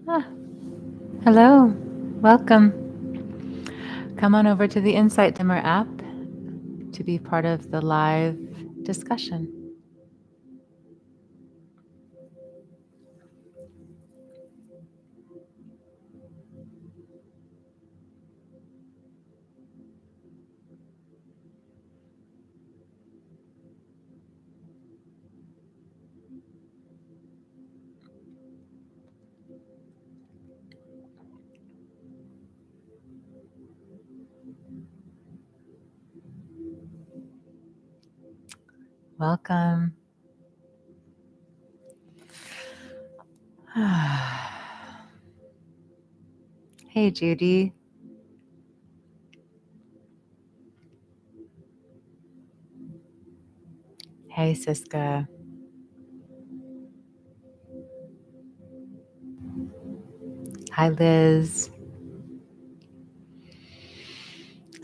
Ah, hello, welcome. Come on over to the Insight Dimmer app to be part of the live discussion. Welcome. Hey, Judy. Hey, Siska. Hi, Liz.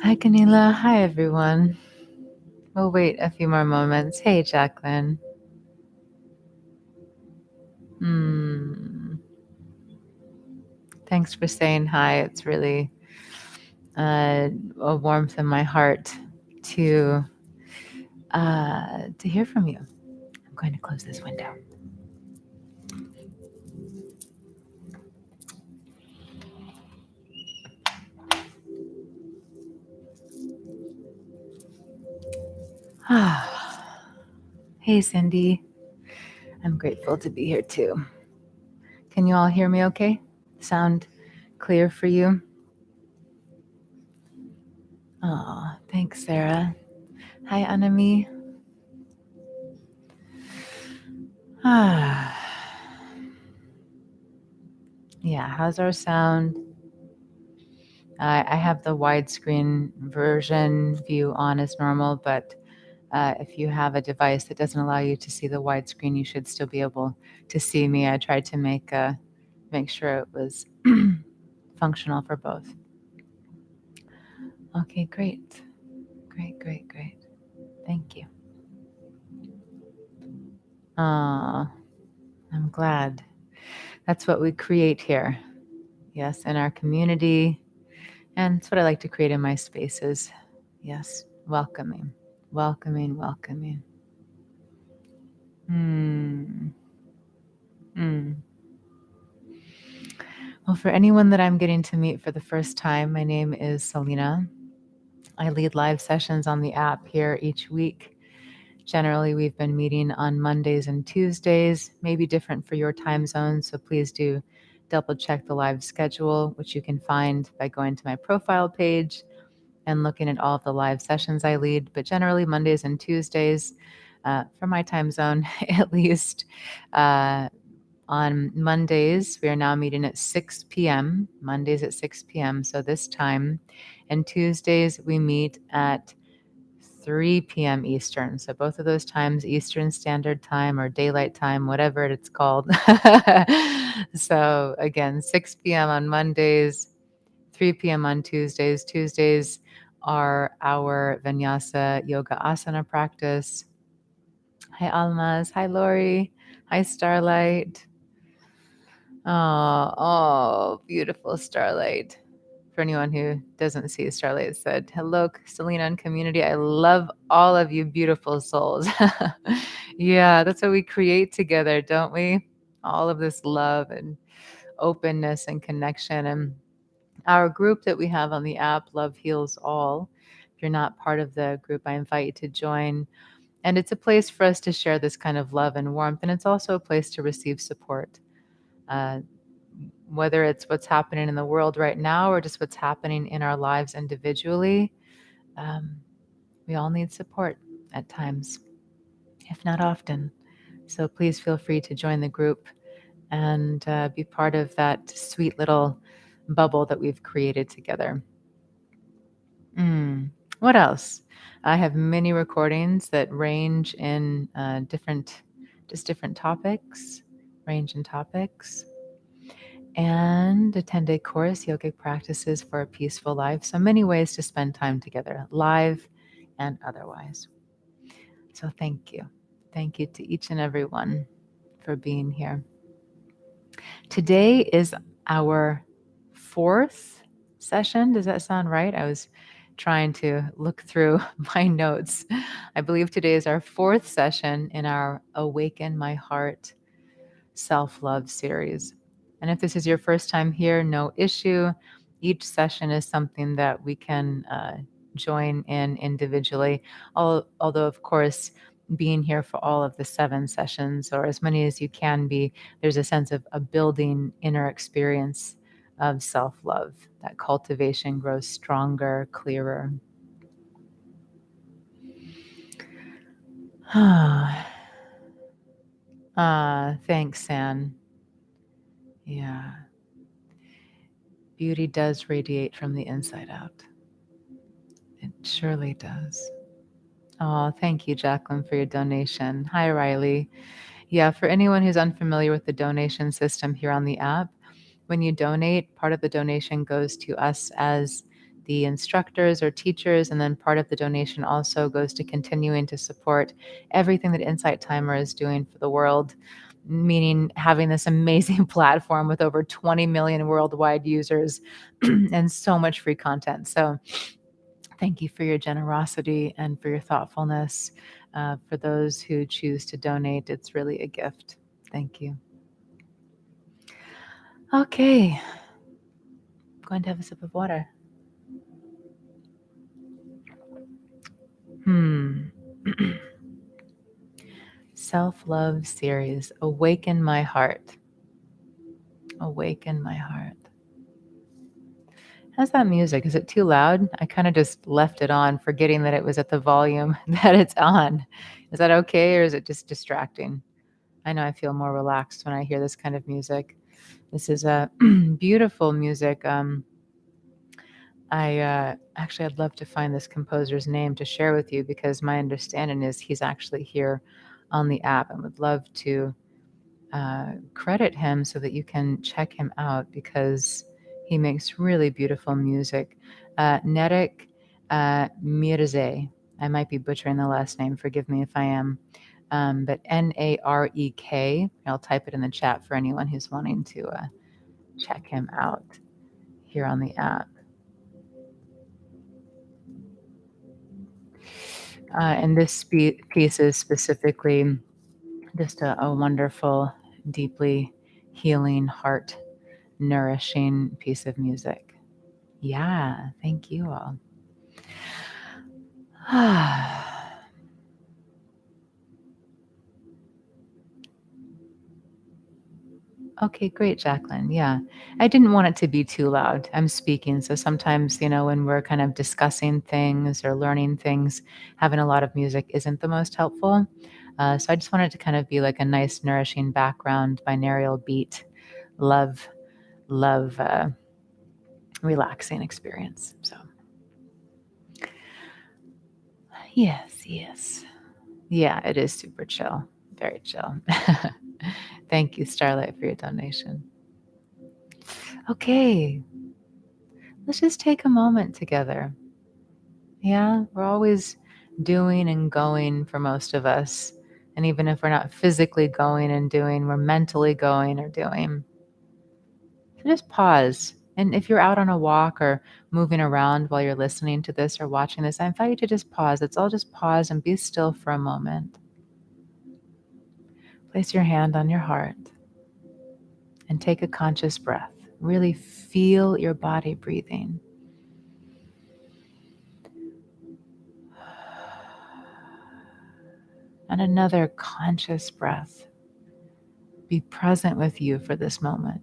Hi, Kanila. Hi, everyone. We'll wait a few more moments. Hey, Jacqueline. Thanks for saying hi. It's really a warmth in my heart to hear from you. I'm going to close this window. Hey, Cindy. I'm grateful to be here too. Can you all hear me okay? Sound clear for you? Oh, thanks, Sarah. Hi, Anami. Yeah, how's our sound? I have the widescreen version view on as normal, but if you have a device that doesn't allow you to see the widescreen, you should still be able to see me. I tried to make sure it was functional for both. Okay, great. Great. Thank you. I'm glad. That's what we create here. Yes, in our community. And it's what I like to create in my spaces. Yes, welcoming. Hmm. Mm. Well, for anyone that I'm getting to meet for the first time, my name is Selena. I lead live sessions on the app here each week. Generally, we've been meeting on Mondays and Tuesdays, maybe different for your time zone. So please do double check the live schedule, which you can find by going to my profile page and looking at all of the live sessions I lead. But generally, Mondays and Tuesdays, for my time zone at least. On Mondays, we are now meeting at 6 p.m. Mondays at 6 p.m. So this time. And Tuesdays, we meet at 3 p.m. Eastern. So both of those times, Eastern Standard Time or Daylight Time, whatever it's called. So again, 6 p.m. on Mondays, 3 p.m. on Tuesdays. Tuesdays are our Vinyasa Yoga Asana practice. Hi, Almaz. Hi, Lori. Hi, Starlight. Oh, beautiful Starlight. For anyone who doesn't see, Starlight said, hello, Selena and community. I love all of you beautiful souls. Yeah, that's what we create together, don't we? All of this love and openness and connection. And our group that we have on the app, Love Heals All. If you're not part of the group, I invite you to join. And it's a place for us to share this kind of love and warmth. And it's also a place to receive support. Whether it's what's happening in the world right now or just what's happening in our lives individually, we all need support at times, if not often. So please feel free to join the group and be part of that sweet little bubble that we've created together. What else? I have many recordings that range in different topics, range in topics, and a 10-day course, Yogic Practices for a Peaceful Life. So many ways to spend time together, live and otherwise. So thank you. Thank you to each and every one for being here. Today is our fourth session. Does that sound right? I was trying to look through my notes. I believe today is our fourth session in our Awaken My Heart self-love series. And if this is your first time here, no issue. Each session is something that we can join in individually. Although, of course, being here for all of the 7 sessions or as many as you can be, there's a sense of a building inner experience of self-love. That cultivation grows stronger, clearer. Thanks, San. Yeah. Beauty does radiate from the inside out. It surely does. Oh, thank you, Jacqueline, for your donation. Hi, Riley. Yeah, for anyone who's unfamiliar with the donation system here on the app, when you donate, part of the donation goes to us as the instructors or teachers, and then part of the donation also goes to continuing to support everything that Insight Timer is doing for the world, meaning having this amazing platform with over 20 million worldwide users and so much free content. So thank you for your generosity and for your thoughtfulness. For those who choose to donate, it's really a gift. Thank you. Okay, I'm going to have a sip of water. Self-love series, Awaken My Heart. Awaken My Heart. How's that music? Is it too loud? I kind of just left it on, forgetting that it was at the volume that it's on. Is that okay, or is it just distracting? I know I feel more relaxed when I hear this kind of music. This is a beautiful music. I'd love to find this composer's name to share with you because my understanding is he's actually here on the app, and would love to credit him so that you can check him out because he makes really beautiful music. Nerek Mirze. I might be butchering the last name. Forgive me if I am. But Narek. I'll type it in the chat for anyone who's wanting to check him out here on the app. And this piece is specifically just a wonderful, deeply healing, heart nourishing piece of music. Yeah, thank you all. Okay, great, Jacqueline. Yeah, I didn't want it to be too loud. I'm speaking, so sometimes, when we're kind of discussing things or learning things, having a lot of music isn't the most helpful. So I just wanted to kind of be like a nice, nourishing background, binaural beat, love, relaxing experience. So, yes. Yeah, it is super chill, very chill. Thank you, Starlight, for your donation. Okay, let's just take a moment together. Yeah, we're always doing and going for most of us. And even if we're not physically going and doing, we're mentally going or doing. So just pause. And if you're out on a walk or moving around while you're listening to this or watching this, I invite you to just pause. Let's all just pause and be still for a moment. Place your hand on your heart and take a conscious breath. Really feel your body breathing. And another conscious breath. Be present with you for this moment.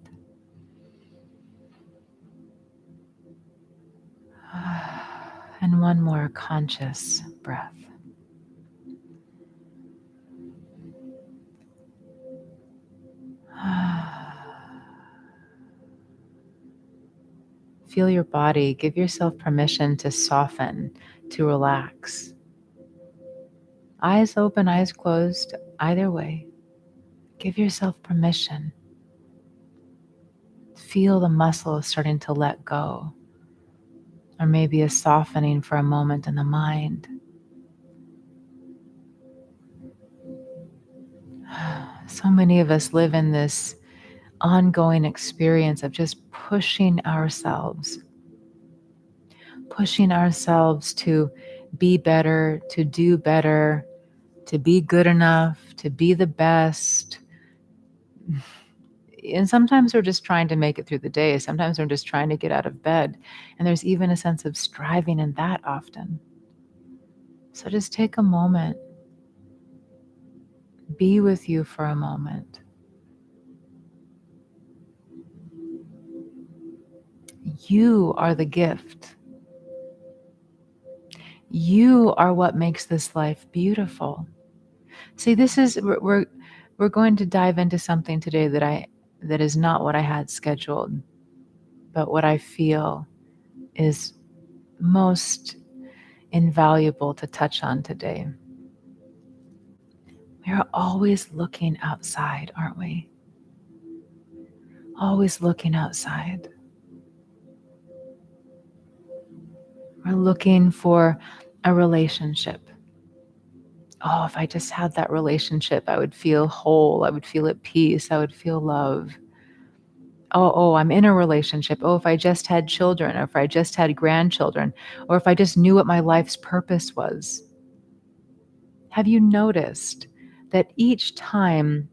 And one more conscious breath. Feel your body. Give yourself permission to soften, to relax. Eyes open, eyes closed, either way. Give yourself permission. Feel the muscles starting to let go, or maybe a softening for a moment in the mind. So many of us live in this ongoing experience of just pushing ourselves to be better, to do better, to be good enough, to be the best. And sometimes we're just trying to make it through the day. Sometimes we're just trying to get out of bed. And there's even a sense of striving in that often. So just take a moment, be with you for a moment. You are the gift. You are what makes this life beautiful. See, this is we're going to dive into something today that is not what I had scheduled, but what I feel is most invaluable to touch on today. We are always looking outside, aren't we? Always looking outside. We're looking for a relationship. Oh, if I just had that relationship, I would feel whole. I would feel at peace. I would feel love. Oh, I'm in a relationship. Oh, if I just had children, or if I just had grandchildren, or if I just knew what my life's purpose was. Have you noticed that each time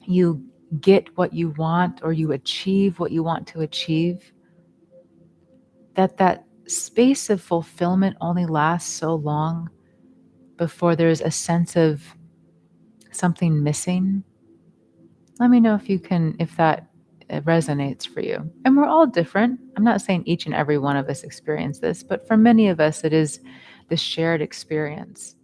you get what you want or you achieve what you want to achieve, that space of fulfillment only lasts so long before there's a sense of something missing? Let me know if that resonates for you. And we're all different. I'm not saying each and every one of us experience this, but for many of us, it is the shared experience.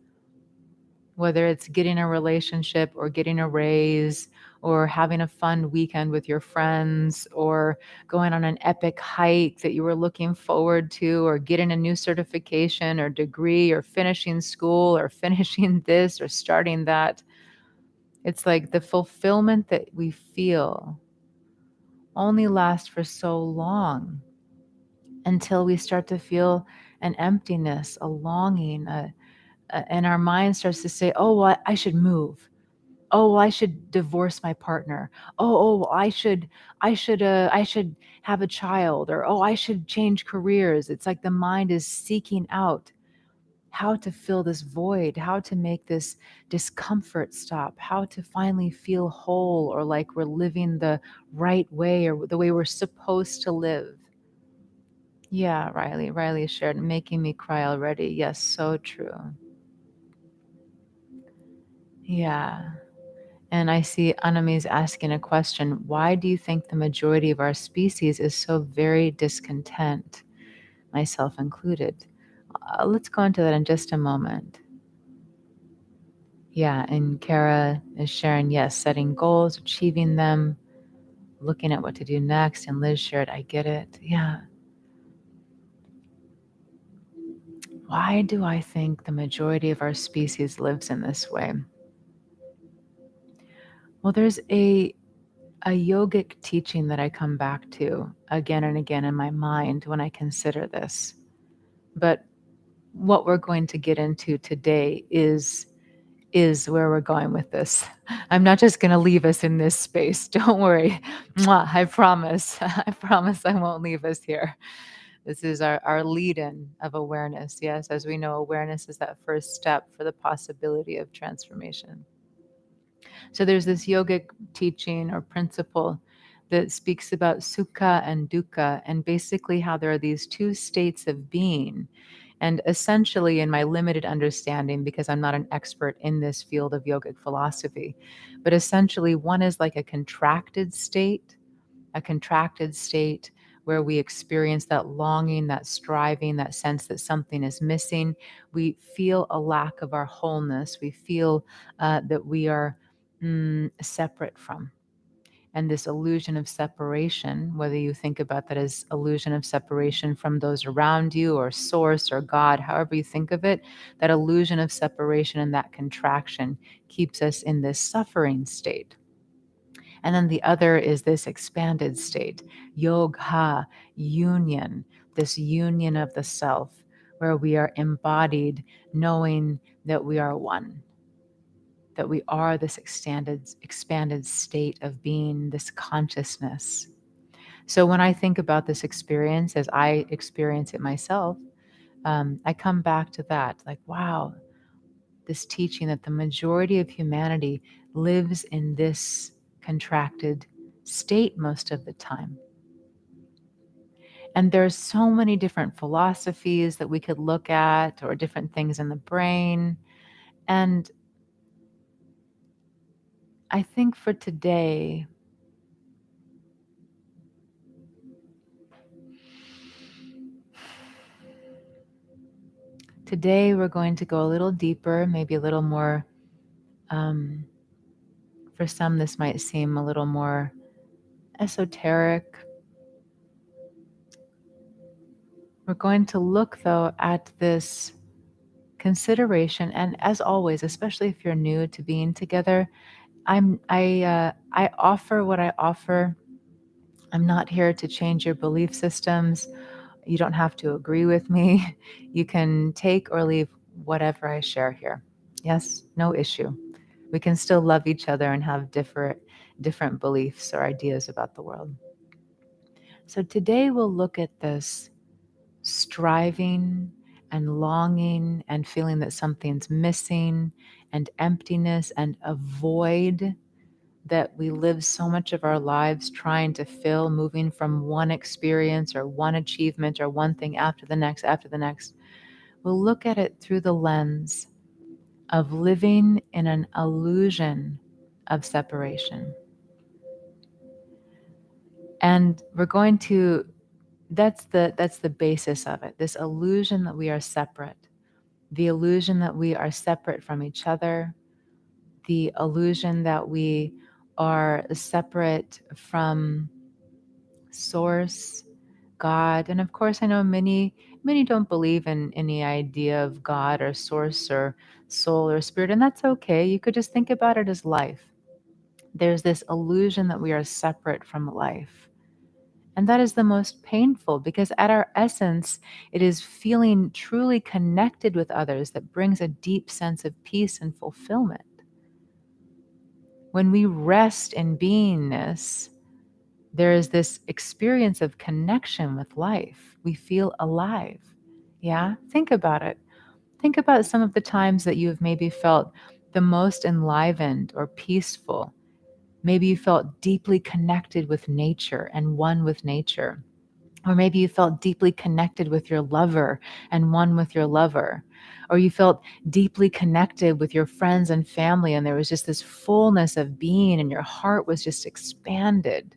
Whether it's getting a relationship or getting a raise or having a fun weekend with your friends or going on an epic hike that you were looking forward to or getting a new certification or degree or finishing school or finishing this or starting that. It's like the fulfillment that we feel only lasts for so long until we start to feel an emptiness, a longing, and our mind starts to say, oh, well, I should move. Oh, well, I should divorce my partner. Oh, I should have a child, or oh, I should change careers. It's like the mind is seeking out how to fill this void, how to make this discomfort stop, how to finally feel whole or like we're living the right way or the way we're supposed to live. Yeah, Riley. Riley shared, making me cry already. Yes, so true. Yeah. And I see Anami's asking a question. Why do you think the majority of our species is so very discontent, myself included? Let's go into that in just a moment. Yeah, and Kara is sharing, yes, setting goals, achieving them, looking at what to do next. And Liz shared, I get it. Yeah. Why do I think the majority of our species lives in this way? Well, there's a yogic teaching that I come back to again and again in my mind when I consider this. But what we're going to get into today is where we're going with this. I'm not just going to leave us in this space. Don't worry. Mwah, I promise. I promise I won't leave us here. This is our lead-in of awareness. Yes, as we know, awareness is that first step for the possibility of transformation. So there's this yogic teaching or principle that speaks about Sukkah and Dukkha, and basically how there are these two states of being. And essentially, in my limited understanding, because I'm not an expert in this field of yogic philosophy, but essentially, one is like a contracted state where we experience that longing, that striving, that sense that something is missing. We feel a lack of our wholeness. We feel that we are separate from. And this illusion of separation, whether you think about that as illusion of separation from those around you or source or God, however you think of it, that illusion of separation and that contraction keeps us in this suffering state. And then the other is this expanded state, yoga, union, this union of the self, where we are embodied, knowing that we are one. that we are this expanded state of being, this consciousness. So when I think about this experience as I experience it myself, I come back to that, like, wow, this teaching that the majority of humanity lives in this contracted state most of the time. And there's so many different philosophies that we could look at, or different things in the brain. And I think for today, we're going to go a little deeper, maybe a little more, for some, this might seem a little more esoteric. We're going to look, though, at this consideration. And as always, especially if you're new to being together, I offer what I offer. I'm not here to change your belief systems. You don't have to agree with me. You can take or leave whatever I share here. Yes, no issue. We can still love each other and have different beliefs or ideas about the world. So today we'll look at this striving and longing and feeling that something's missing, and emptiness and a void that we live so much of our lives trying to fill, moving from one experience or one achievement or one thing after the next, after the next. We'll look at it through the lens of living in an illusion of separation. And we're going to, that's the basis of it, this illusion that we are separate, the illusion that we are separate from each other, the illusion that we are separate from source, God. And of course, I know many don't believe in any idea of God or source or soul or spirit, and that's okay. You could just think about it as life. There's this illusion that we are separate from life. And that is the most painful, because at our essence, it is feeling truly connected with others that brings a deep sense of peace and fulfillment. When we rest in beingness, there is this experience of connection with life. We feel alive. Yeah? Think about it. Think about some of the times that you have maybe felt the most enlivened or peaceful. Maybe you felt deeply connected with nature and one with nature. Or maybe you felt deeply connected with your lover and one with your lover. Or you felt deeply connected with your friends and family, and there was just this fullness of being and your heart was just expanded.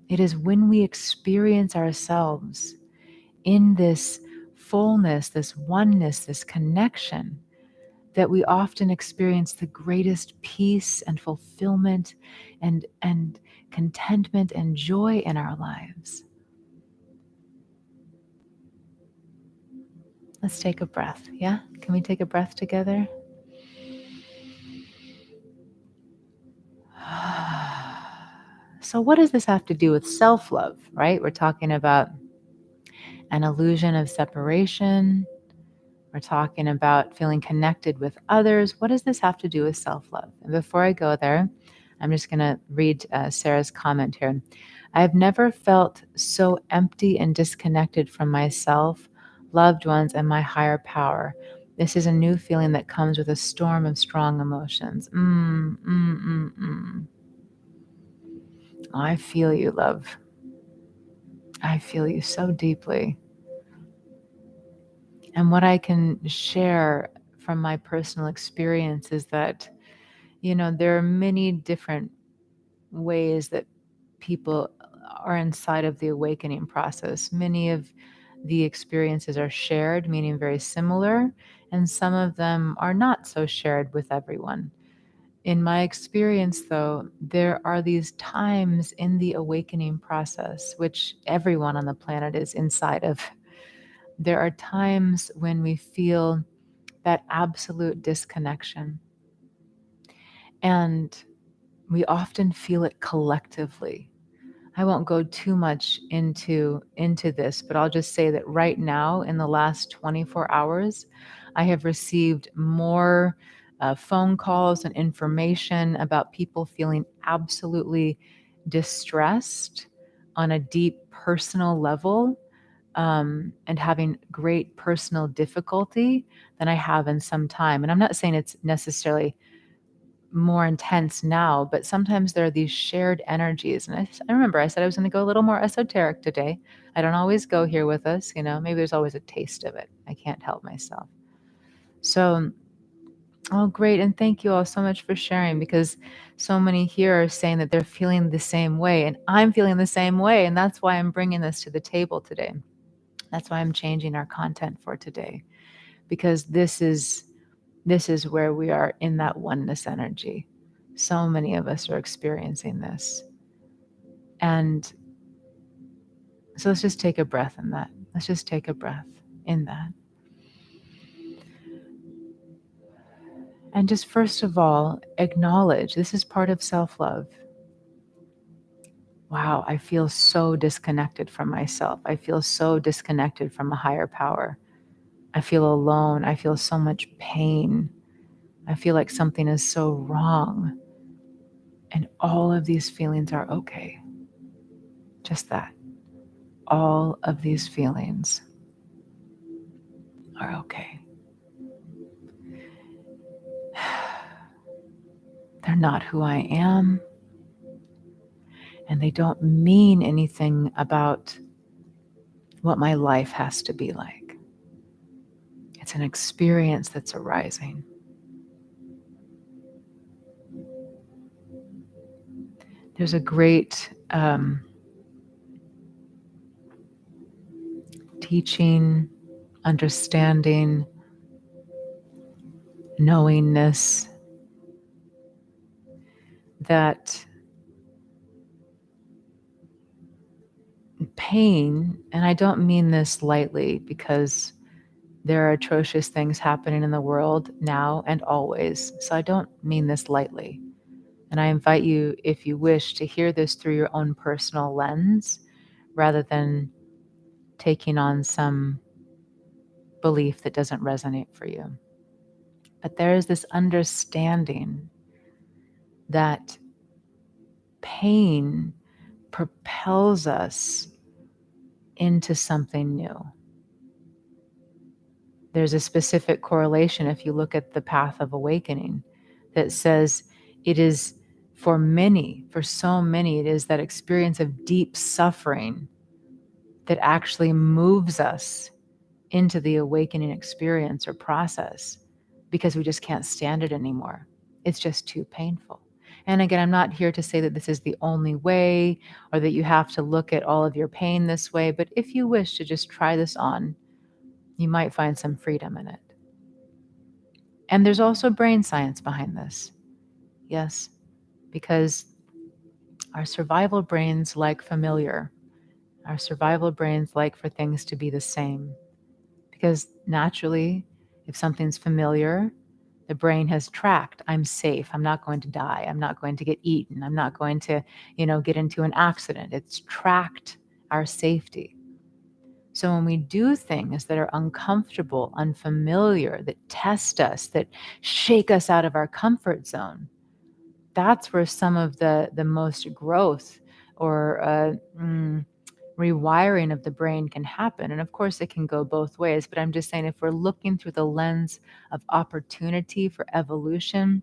It is when we experience ourselves in this fullness, this oneness, this connection, that we often experience the greatest peace and fulfillment and contentment and joy in our lives. Let's take a breath. Yeah? Can we take a breath together? So, what does this have to do with self love, right? We're talking about an illusion of separation. We're talking about feeling connected with others. What does this have to do with self love? And before I go there, I'm just going to read Sarah's comment here. I have never felt so empty and disconnected from myself, loved ones, and my higher power. This is a new feeling that comes with a storm of strong emotions. I feel you, love. I feel you so deeply. And what I can share from my personal experience is that, there are many different ways that people are inside of the awakening process. Many of the experiences are shared, meaning very similar, and some of them are not so shared with everyone. In my experience, though, there are these times in the awakening process, which everyone on the planet is inside of. There are times when we feel that absolute disconnection. And we often feel it collectively. I won't go too much into this, but I'll just say that right now, in the last 24 hours, I have received more phone calls and information about people feeling absolutely distressed on a deep personal level, and having great personal difficulty than I have in some time. And I'm not saying it's necessarily more intense now, but sometimes there are these shared energies. And I remember I said I was going to go a little more esoteric today. I don't always go here with us, maybe there's always a taste of it. I can't help myself. So, oh, great. And thank you all so much for sharing, because so many here are saying that they're feeling the same way, and I'm feeling the same way. And that's why I'm bringing this to the table today. That's why I'm changing our content for today, because this is where we are in that oneness energy. So many of us are experiencing this. And so let's just take a breath in that. Let's just take a breath in that. And just first of all, acknowledge this is part of self-love. Wow, I feel so disconnected from myself. I feel so disconnected from a higher power. I feel alone. I feel so much pain. I feel like something is so wrong. And all of these feelings are okay. Just that. All of these feelings are okay. They're not who I am, and they don't mean anything about what my life has to be like. It's an experience that's arising. There's a great teaching, understanding, knowingness that pain, and I don't mean this lightly, because there are atrocious things happening in the world now and always, so I don't mean this lightly. And I invite you, if you wish, to hear this through your own personal lens rather than taking on some belief that doesn't resonate for you. But there is this understanding that pain propels us into something new. There's a specific correlation if you look at the path of awakening that says it is for many, for so many, it is that experience of deep suffering that actually moves us into the awakening experience or process, because we just can't stand it anymore. It's just too painful. And again, I'm not here to say that this is the only way or that you have to look at all of your pain this way, but if you wish to just try this on, you might find some freedom in it. And there's also brain science behind this. Yes, because our survival brains like familiar. Our survival brains like for things to be the same. Because naturally, if something's familiar, the brain has tracked, I'm safe, I'm not going to die, I'm not going to get eaten, I'm not going to, get into an accident. It's tracked our safety. So when we do things that are uncomfortable, unfamiliar, that test us, that shake us out of our comfort zone, that's where some of the most growth or rewiring of the brain can happen. And of course, it can go both ways. But I'm just saying, if we're looking through the lens of opportunity for evolution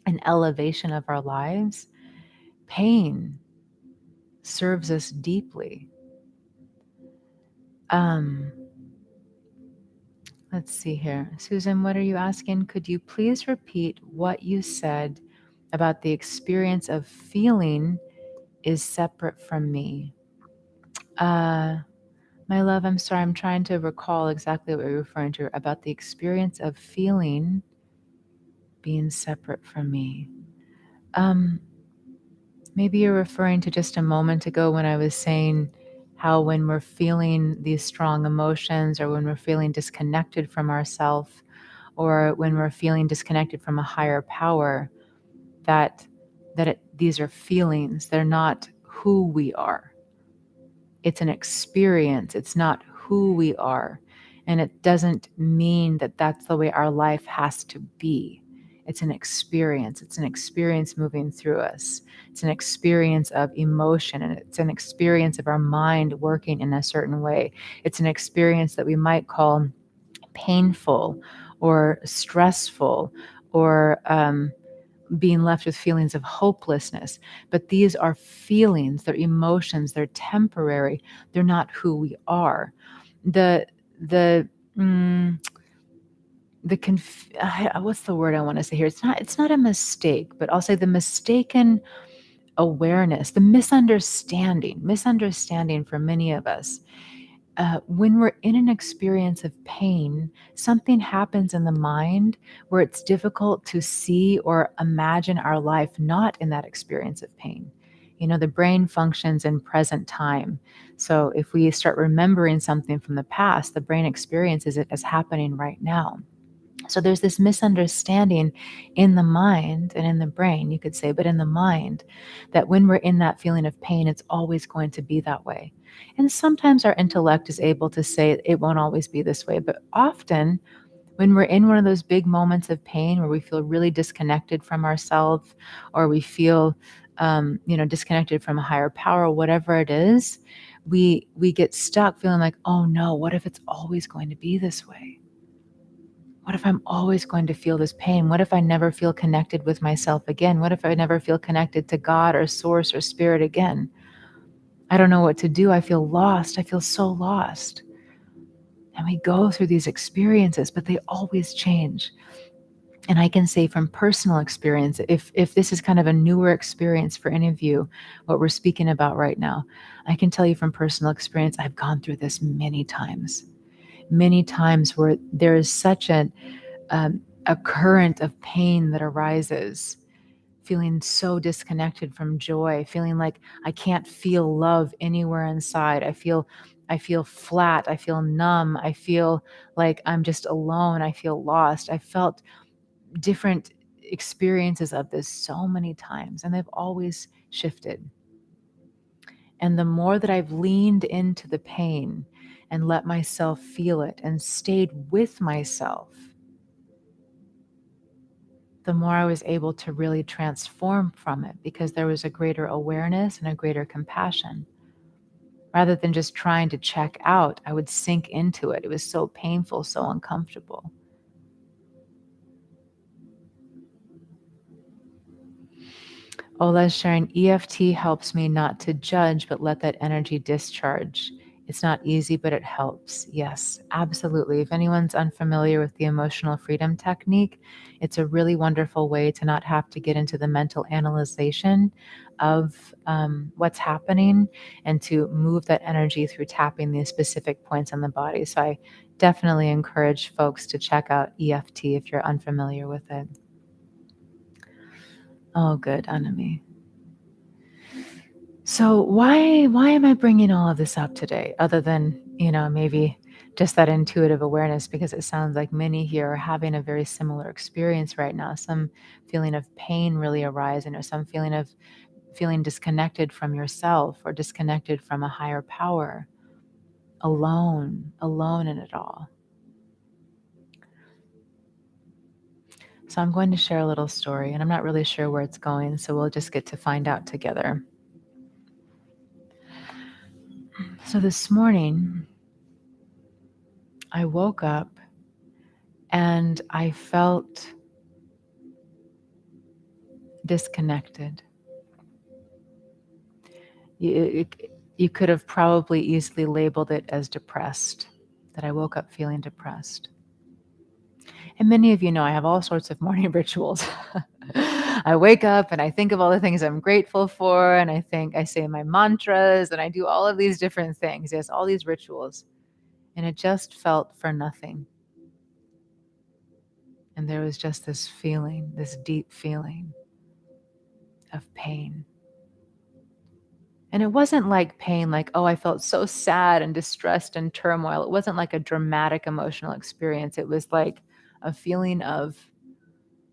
and elevation of our lives, pain serves us deeply. Let's see here. Susan, what are you asking? Could you please repeat what you said about the experience of feeling is separate from me? My love, I'm sorry, I'm trying to recall exactly what you're referring to about the experience of feeling being separate from me. Maybe you're referring to just a moment ago when I was saying how when we're feeling these strong emotions, or when we're feeling disconnected from ourselves, or when we're feeling disconnected from a higher power, that these are feelings. They're not who we are. It's an experience. It's not who we are. And it doesn't mean that that's the way our life has to be. It's an experience. It's an experience moving through us. It's an experience of emotion, and it's an experience of our mind working in a certain way. It's an experience that we might call painful or stressful or being left with feelings of hopelessness. But these are feelings, they're emotions, they're temporary. They're not who we are. The the mm, what's the word I want to say here? It's not a mistake, but I'll say the mistaken awareness, the misunderstanding for many of us. When we're in an experience of pain, something happens in the mind where it's difficult to see or imagine our life not in that experience of pain. The brain functions in present time. So if we start remembering something from the past, the brain experiences it as happening right now. So there's this misunderstanding in the mind and in the brain, you could say, but in the mind, that when we're in that feeling of pain, it's always going to be that way. And sometimes our intellect is able to say it won't always be this way. But often, when we're in one of those big moments of pain where we feel really disconnected from ourselves, or we feel, disconnected from a higher power, whatever it is, we get stuck feeling like, oh no, what if it's always going to be this way? What if I'm always going to feel this pain? What if I never feel connected with myself again? What if I never feel connected to God or source or spirit again? I don't know what to do. I feel lost. I feel so lost. And we go through these experiences, but they always change. And I can say from personal experience, if this is kind of a newer experience for any of you, what we're speaking about right now, I can tell you from personal experience, I've gone through this many times where there is such a current of pain that arises, feeling so disconnected from joy, feeling like I can't feel love anywhere inside. I feel flat, I feel numb, I feel like I'm just alone, I feel lost. I felt different experiences of this so many times, and they've always shifted. And the more that I've leaned into the pain and let myself feel it and stayed with myself, the more I was able to really transform from it, because there was a greater awareness and a greater compassion. Rather than just trying to check out, I would sink into it. It was so painful, so uncomfortable. Ola's sharing, EFT helps me not to judge, but let that energy discharge. It's not easy, but it helps. Yes, absolutely. If anyone's unfamiliar with the emotional freedom technique, it's a really wonderful way to not have to get into the mental analyzation of what's happening, and to move that energy through tapping these specific points on the body. So I definitely encourage folks to check out EFT if you're unfamiliar with it. Oh, good, Anami. So why am I bringing all of this up today, other than, maybe just that intuitive awareness, because it sounds like many here are having a very similar experience right now, some feeling of pain really arising, or some feeling of feeling disconnected from yourself, or disconnected from a higher power, alone in it all. So I'm going to share a little story, and I'm not really sure where it's going, so we'll just get to find out together. So this morning, I woke up and I felt disconnected. You could have probably easily labeled it as depressed, that I woke up feeling depressed. And many of you know I have all sorts of morning rituals. I wake up and I think of all the things I'm grateful for, and I say my mantras, and I do all of these different things. Yes, all these rituals. And it just felt for nothing. And there was just this feeling, this deep feeling of pain. And it wasn't like pain, like, oh, I felt so sad and distressed and turmoil. It wasn't like a dramatic emotional experience. It was like a feeling of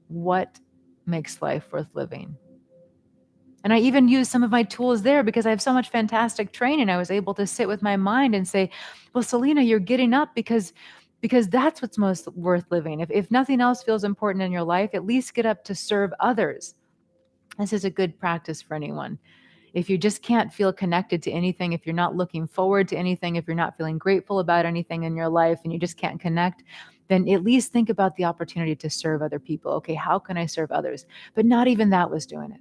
what makes life worth living. And I even used some of my tools there, because I have so much fantastic training. I was able to sit with my mind and say, well, Selena, you're getting up because because that's what's most worth living. If nothing else feels important in your life, at least get up to serve others. This is a good practice for anyone. If you just can't feel connected to anything, if you're not looking forward to anything, if you're not feeling grateful about anything in your life and you just can't connect, then at least think about the opportunity to serve other people. Okay, how can I serve others? But not even that was doing it.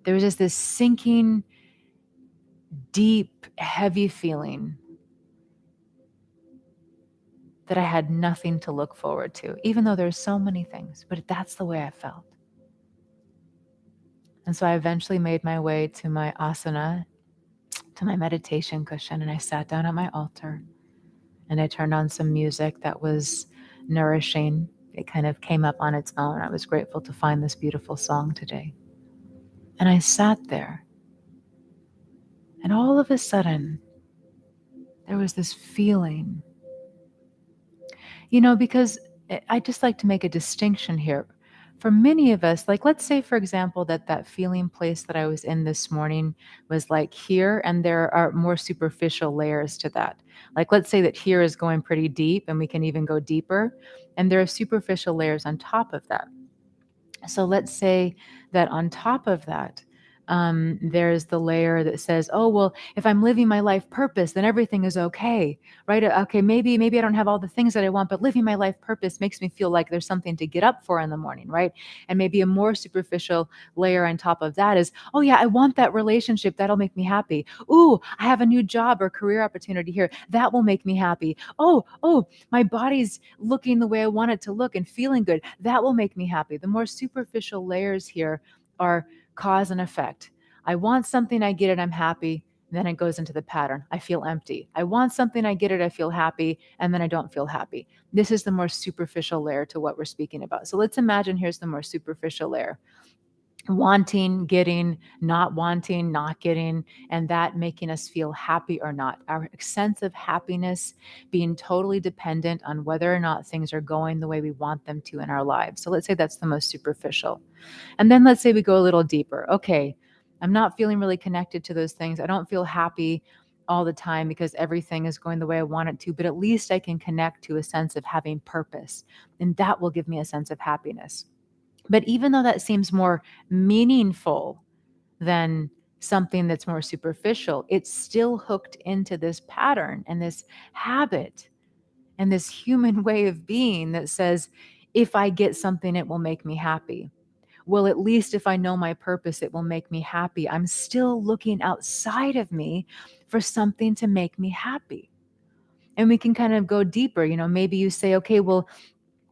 There was just this sinking, deep, heavy feeling that I had nothing to look forward to, even though there's so many things, but that's the way I felt. And so I eventually made my way to my asana, to my meditation cushion, and I sat down at my altar and I turned on some music that was nourishing. It kind of came up on its own. I was grateful to find this beautiful song today. And I sat there, and all of a sudden, there was this feeling. Because I just like to make a distinction here. For many of us, like let's say, for example, that feeling place that I was in this morning was like here, and there are more superficial layers to that. Like let's say that here is going pretty deep, and we can even go deeper, and there are superficial layers on top of that. So let's say that on top of that, there's the layer that says, "Oh well, if I'm living my life purpose, then everything is okay, right? Okay, maybe I don't have all the things that I want, but living my life purpose makes me feel like there's something to get up for in the morning, right?" And maybe a more superficial layer on top of that is, "Oh yeah, I want that relationship. That'll make me happy. Ooh, I have a new job or career opportunity here. That will make me happy. Oh, my body's looking the way I want it to look and feeling good. That will make me happy." The more superficial layers here are cause and effect. I want something, I get it, I'm happy. Then it goes into the pattern. I feel empty. I want something, I get it, I feel happy, and then I don't feel happy. This is the more superficial layer to what we're speaking about. So let's imagine here's the more superficial layer: wanting, getting, not wanting, not getting, and that making us feel happy or not. Our sense of happiness being totally dependent on whether or not things are going the way we want them to in our lives. So let's say that's the most superficial. And then let's say we go a little deeper. Okay, I'm not feeling really connected to those things. I don't feel happy all the time because everything is going the way I want it to, but at least I can connect to a sense of having purpose, and that will give me a sense of happiness. But even though that seems more meaningful than something that's more superficial, it's still hooked into this pattern and this habit and this human way of being that says, if I get something, it will make me happy. Well, at least if I know my purpose, it will make me happy. I'm still looking outside of me for something to make me happy. And we can kind of go deeper. Maybe you say, okay, well,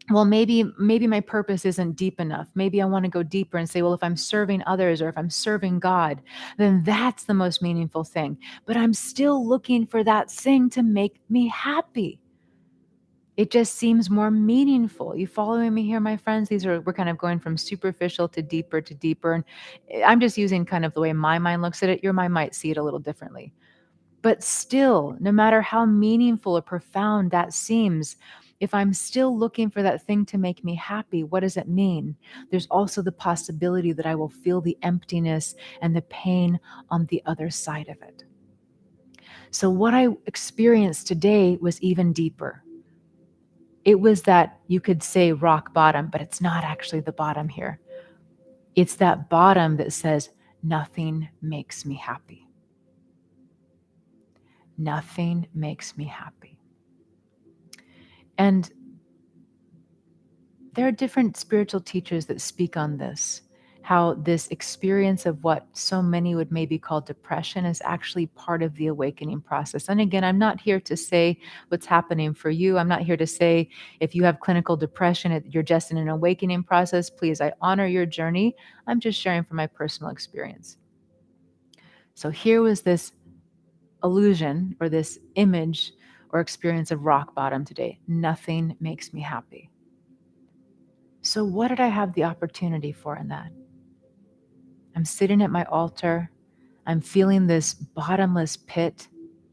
maybe my purpose isn't deep enough. Maybe I want to go deeper and say, well, if I'm serving others or if I'm serving God, then that's the most meaningful thing. But I'm still looking for that thing to make me happy. It just seems more meaningful. You following me here, my friends? We're kind of going from superficial to deeper to deeper. And I'm just using kind of the way my mind looks at it. Your mind might see it a little differently. But still, no matter how meaningful or profound that seems, if I'm still looking for that thing to make me happy, what does it mean? There's also the possibility that I will feel the emptiness and the pain on the other side of it. So, what I experienced today was even deeper. It was that you could say rock bottom, but it's not actually the bottom here. It's that bottom that says, nothing makes me happy. Nothing makes me happy. And there are different spiritual teachers that speak on this, how this experience of what so many would maybe call depression is actually part of the awakening process. And again, I'm not here to say what's happening for you. I'm not here to say if you have clinical depression, you're just in an awakening process. Please, I honor your journey. I'm just sharing from my personal experience. So here was this illusion or this image or experience of rock bottom today. Nothing makes me happy. So what did I have the opportunity for in that? I'm sitting at my altar. I'm feeling this bottomless pit.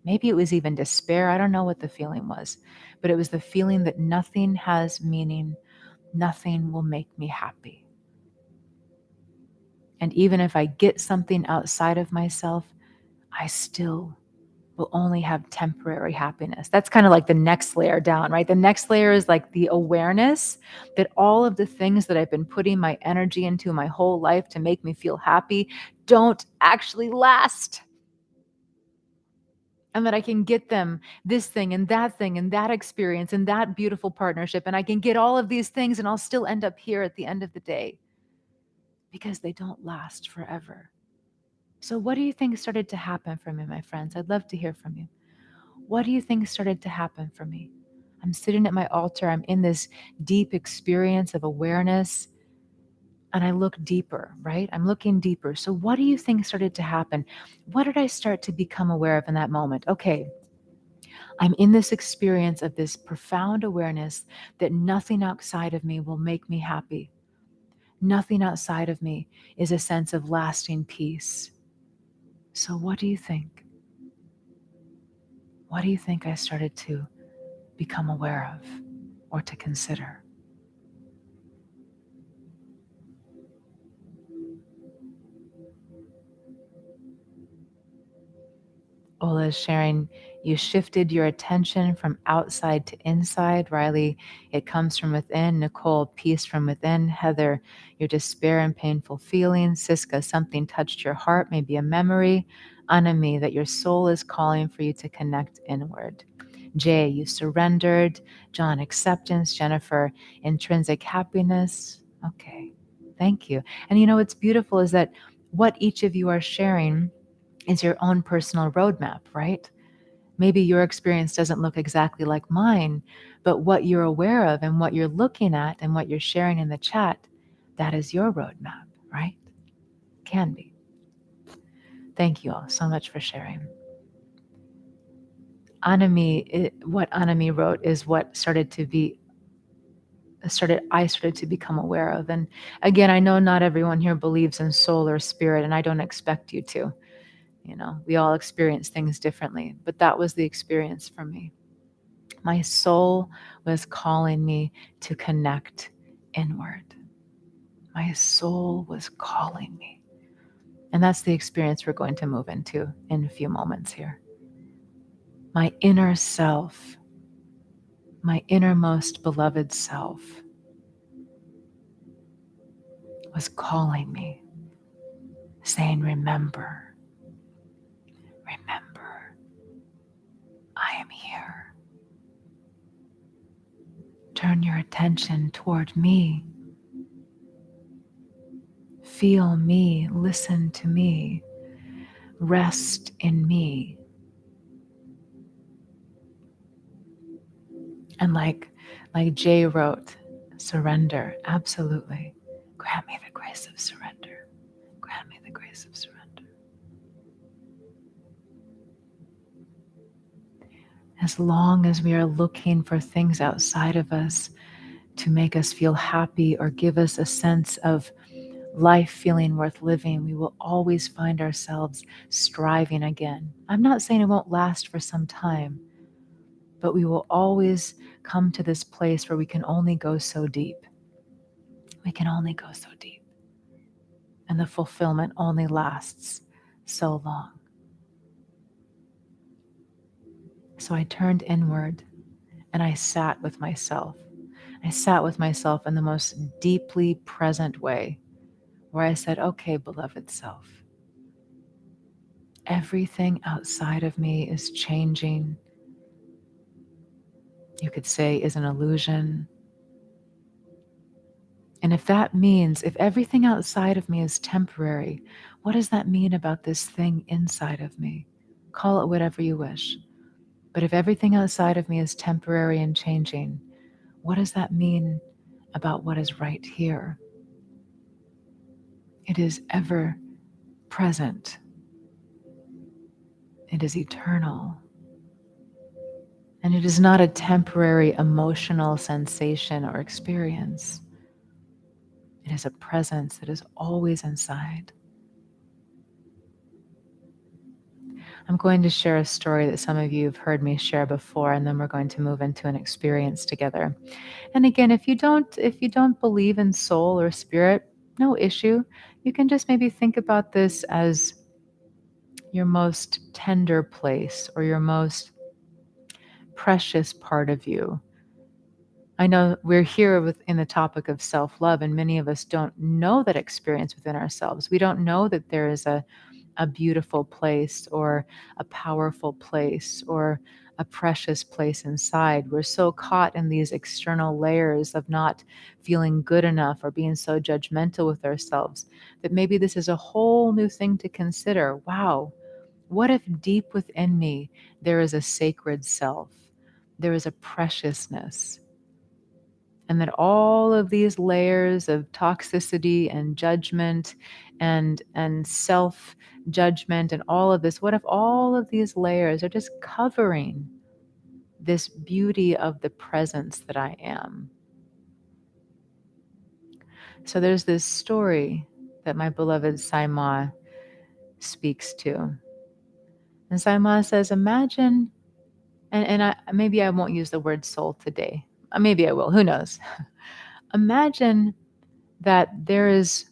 Maybe it was even despair. I don't know what the feeling was, but it was the feeling that nothing has meaning. Nothing will make me happy. And even if I get something outside of myself, I still will only have temporary happiness. That's kind of like the next layer down, right? The next layer is like the awareness that all of the things that I've been putting my energy into my whole life to make me feel happy don't actually last. And that I can get them this thing and that experience and that beautiful partnership. And I can get all of these things and I'll still end up here at the end of the day because they don't last forever. So, what do you think started to happen for me, my friends? I'd love to hear from you. What do you think started to happen for me? I'm sitting at my altar. I'm in this deep experience of awareness and I look deeper, right? I'm looking deeper. So, what do you think started to happen? What did I start to become aware of in that moment? Okay, I'm in this experience of this profound awareness that nothing outside of me will make me happy. Nothing outside of me is a sense of lasting peace. So, what do you think? What do you think I started to become aware of or to consider? Ola is sharing, you shifted your attention from outside to inside. Riley, it comes from within. Nicole, peace from within. Heather, your despair and painful feelings. Siska, something touched your heart, maybe a memory. Anami, that your soul is calling for you to connect inward. Jay, you surrendered. John, acceptance. Jennifer, intrinsic happiness. Okay, thank you. And you know what's beautiful is that what each of you are sharing is your own personal roadmap, right? Maybe your experience doesn't look exactly like mine, but what you're aware of and what you're looking at and what you're sharing in the chat, that is your roadmap, right? Can be. Thank you all so much for sharing. What Anami wrote is what I started to become aware of. And again, I know not everyone here believes in soul or spirit, and I don't expect you to. You know, we all experience things differently, but that was the experience for me. My soul was calling me to connect inward. My soul was calling me. And that's the experience we're going to move into in a few moments here. My inner self, my innermost beloved self, was calling me, saying, remember, remember, I am here. Turn your attention toward me. Feel me, listen to me, rest in me. And like Jay wrote, surrender, absolutely. Grant me the grace of surrender. Grant me the grace of surrender. As long as we are looking for things outside of us to make us feel happy or give us a sense of life feeling worth living, we will always find ourselves striving again. I'm not saying it won't last for some time, but we will always come to this place where we can only go so deep. We can only go so deep. And the fulfillment only lasts so long. So I turned inward and I sat with myself. I sat with myself in the most deeply present way, where I said, okay, beloved self, everything outside of me is changing. You could say is an illusion. And if everything outside of me is temporary, what does that mean about this thing inside of me? Call it whatever you wish. But if everything outside of me is temporary and changing, what does that mean about what is right here? It is ever present. It is eternal. And it is not a temporary emotional sensation or experience. It is a presence that is always inside. I'm going to share a story that some of you have heard me share before, and then we're going to move into an experience together. And again, if you don't believe in soul or spirit, no issue. You can just maybe think about this as your most tender place or your most precious part of you. I know we're here in the topic of self-love, and many of us don't know that experience within ourselves. We don't know that there is a beautiful place or a powerful place or a precious place inside. We're so caught in these external layers of not feeling good enough or being so judgmental with ourselves that maybe this is a whole new thing to consider. Wow, what if deep within me there is a sacred self? There is a preciousness, and that all of these layers of toxicity and judgment and self judgment and all of this, what if all of these layers are just covering this beauty of the presence that I am? So there's this story that my beloved Saima speaks to. And Saima says, imagine, and maybe I won't use the word soul today. Maybe I will, who knows? Imagine that there is,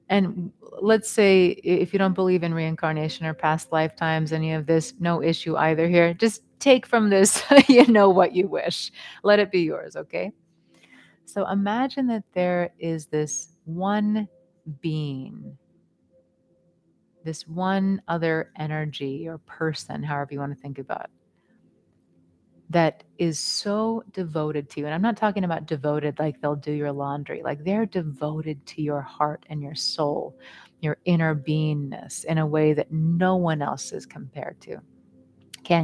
and let's say if you don't believe in reincarnation or past lifetimes, any of this, no issue either here. Just take from this, what you wish. Let it be yours, okay? So imagine that there is this one being, this one other energy or person, however you want to think about, that is so devoted to you. And I'm not talking about devoted like they'll do your laundry, like they're devoted to your heart and your soul, your inner beingness in a way that no one else is can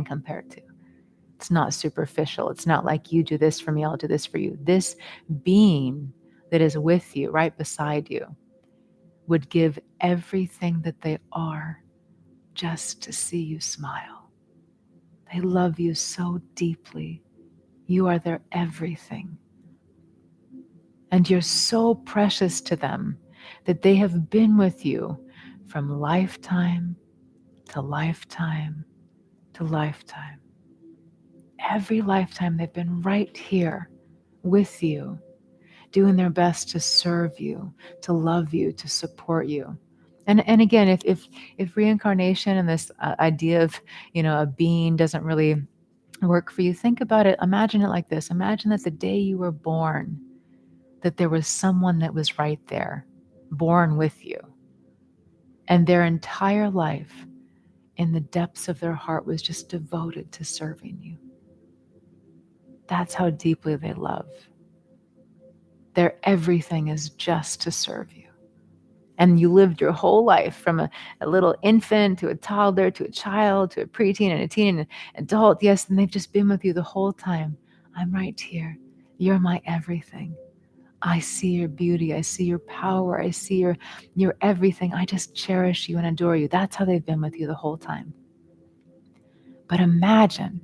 compare to. It's not superficial. It's not like you do this for me, I'll do this for you. This being that is with you, right beside you, would give everything that they are just to see you smile. They love you so deeply. You are their everything. And you're so precious to them that they have been with you from lifetime to lifetime to lifetime. Every lifetime they've been right here with you, doing their best to serve you, to love you, to support you. And again, if reincarnation and this idea of a being doesn't really work for you, think about it. Imagine it like this. Imagine that the day you were born, that there was someone that was right there, born with you, and their entire life in the depths of their heart was just devoted to serving you. That's how deeply they love. Their everything is just to serve you. And you lived your whole life from a little infant to a toddler to a child to a preteen and a teen and an adult. Yes, and they've just been with you the whole time. I'm right here. You're my everything. I see your beauty. I see your power. I see your everything. I just cherish you and adore you. That's how they've been with you the whole time. But imagine